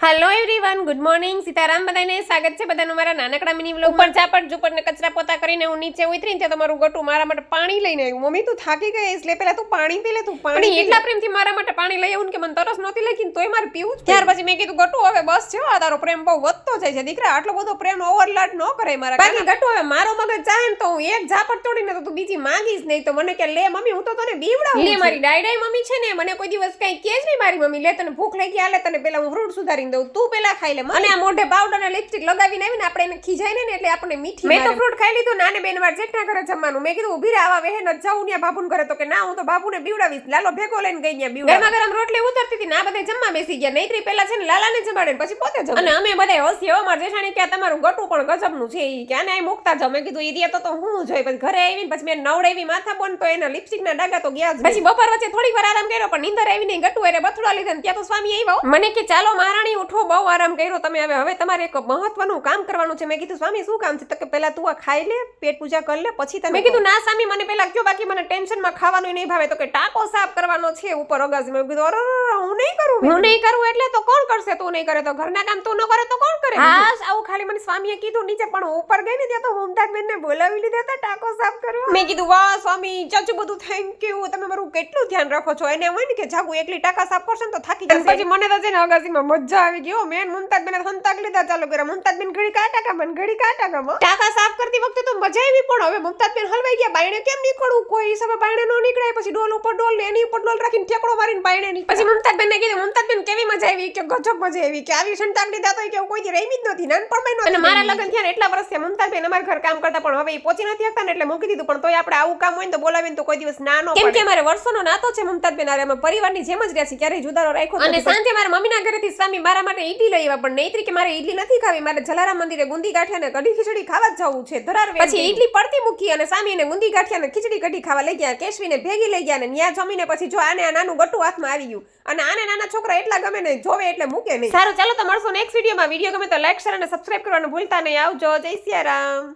Hello everyone, good morning. Sitaram બધાને સ્વાગત છે બધાનું મારા નાનકડા મિની વ્લોગ પર. ઝાપટ ઝુપટ ને કચરા પોતા કરીને હું નીચે ઉતરીને ત્યાં તમારું ગટુ મારા માટે પાણી લઈને આવ્યું. મમ્મી તું થાકી ગઈ એટલે પહેલા તું પાણી પી લે. તું પાણી એટલા પ્રેમથી મારા માટે પાણી લઈ આવ્યું કે મને તરસ નહોતી લાગી ને તોય મારે પીવું જ. ત્યાર પછી મેં કીધું ગટુ હવે બસ છે, આ તારો પ્રેમ બહુ વધતો જાય છે દીકરા, આટલો બધો પ્રેમ ઓવરલોડ ન કરે મારા. બાકી ગટુ હવે મારો મગજ ચાહે ને તો હું એક ઝાપટ તોડીને તો તું બીજી માંગીશ નહીં. તો મને કે લે મમ્મી હું તો તને બીવડાવું. લે મારી ડાયડાઈ મમ્મી છે ને, મને કોઈ દિવસ કઈ કે જ નહીં મારી મમ્મી. લે તને ભૂખ લાગી હાલે તને પેલા હું ફ્રૂટ સુધારીને દઉં, તું પેલા ખાઈ લે. અને આ મોઢે પાવડર અને લિપસ્ટિક લગાવીને આવીને આપણે એને ખીજાય ને એટલે આપણે મીઠી. મેં તો ફ્રૂટ ખાઈ લીધું. નાને બેન વાર જેટના ઘરે જમવાનું. મેં કીધું ઉભી રહે, આવા વેહે ન જાઉં ને બાબુને ઘરે. તો કે ના હું તો બાબુને બીવડાવીશ. લાલો ભેગો લઈને ગઈ ત્યાં બીવડાવવા. ગરમા ગરમ રોટલી ઉતરતી હતી ને આ બધા જમવા બેસી ગયા. નૈત્રી પેલા છે ને લાલાને જમાડે પછી પોતે જમે. અને અમે બધા હસી હો માર જેઠાણી કે તમારું ગટુ પણ ગજબનું છે ઈ કે આને આ મુકતા જાવ. મેં કીધું ઈ તો હું જોઈ. પછી ઘરે આવીને પછી મેં નવડાવી માથા બોન તો એના લિપસ્ટિક ના ડાગા તો ગયા જ. પછી બપોર વચ્ચે થોડીક વાર આરામ કર્યો પણ નીંદર આવી નહીં. ગટુ એરે બથડા લીધા ને ત્યાં તો સ્વામી આવ્યા. મને કે ચાલો મહારાણી ઉઠો, બહુ આરામ કર્યો તમે, હવે તમારે એક મહત્વનું કામ કરવાનું છે. મેં કીધું સ્વામી શું કામ છે? તો કે પેલા તું આ ખાઈ લે, પેટ પૂજા કરી લે પછી તમે. મેં કીધું ના સ્વામી મને પેલા કયો, બાકી મને ટેન્શનમાં ખાવાનું નહીં ભાવે. તો કે ટાકો સાફ કરવાનો છે ઉપર અગાસી. મેં કીધું અરે હું નહીં કરું. હું નહીં કરું એટલે તો કોણ કરશે? તું નહીં કરે તો ઘરના કામ તું ન કરે તો કોણ કરે? હા આવું ખાલી મને સ્વામીએ કીધું નીચે, પણ ઉપર ગઈ ને ત્યાં તો મુમતાઝ બેનને બોલાવી લીધા હતા ટાકો સાફ કરવા. મેં કીધું વાહ સ્વામી ચાચુ બધું થેન્ક યુ, તમે મારું કેટલું ધ્યાન રાખો છો. એને હોય ને કે જાગુ એકલી ટાકા સાફ કરશે ને તો થાકી જશે. પછી મને તો છે ને અગાસીમાં મજા આવી ગયો. મેં મુમતાઝ બેને હંતાક લીધા ચાલુ કર્યા. મુમતાઝ બેન ઘડી કાટા કામ ઘડી કાટા કામ. ટાકા સાફ કરતી વખતે તો મજા આવી, પણ હવે મુમતાઝ બેન હલવાઈ ગયા. બાયણે કેમ નીકળવું? કોઈ હિસાબે બાયણે નો નીકળાય. પછી ડોલ ઉપર ડોલ ને એની ઉપર ડોલ રાખીને ઠેકડો મારીને બાયણે ની. પછી મુમતાઝ બેન ને કીધું મુમતાઝ બેન કેવી મજા આવી? કે ગજબ મજા આવી, કે આવી સંતાક લીધા તો કે કોઈ દી રમી જ નથી નાનપણમાં. અને મારા લગ્ન થયા એટલા વર્ષ થયા મુમતાઝ બેન અમારા ઘર કામ કરતા, પણ હવે એ પહોંચી નથી શકતા ને એટલે મૂકી દીધું. પણ તોય આપણે આવું કામ હોય ને તો બોલાવીને તો કોઈ દિવસ ના નો પડે. કેમ કે અમારે વર્ષોનો નાતો છે મુમતાઝ બેન. અમે પરિવારની જેમ જ રહ્યા છીએ, ક્યારેય જુદારો રાખ્યો. અને સાંજે મારા મમ્મીના ઘરેથી સ્વામી મારા માટે ઈડલી લઈ આવ્યા. પણ નૈત્રી કે મારે ઈડલી નથી ખાવી, મારે જલારામ મંદિરે ગુંદી ગાંઠિયા ને કઢી ખીચડી ખાવા જ જવું છે ધરાર. પછી ઈડલી પડતી મૂકી અને સ્વામી ને ગુંદી ગાંઠિયા ને ખીચડી કઢી ખાવા લઈ ગયા. કેશવીને ભેગી લઈ ગયા ને ન્યા જમીને પછી જો આને આ નાનું ગટુ હાથમાં આવી ગયું. અને આને નાના છોકરા એટલા ગમે ને જોવે એટલે મૂકે નહીં. સારું ચાલો તો મળશું નેક્સ્ટ વિડીયોમાં. વિડીયો ગમે તો લાઈક શેર અને સબસ્ક્રાઇબ કરવાનું ભૂલતા નહીં. આવજો. જય સિયારામ.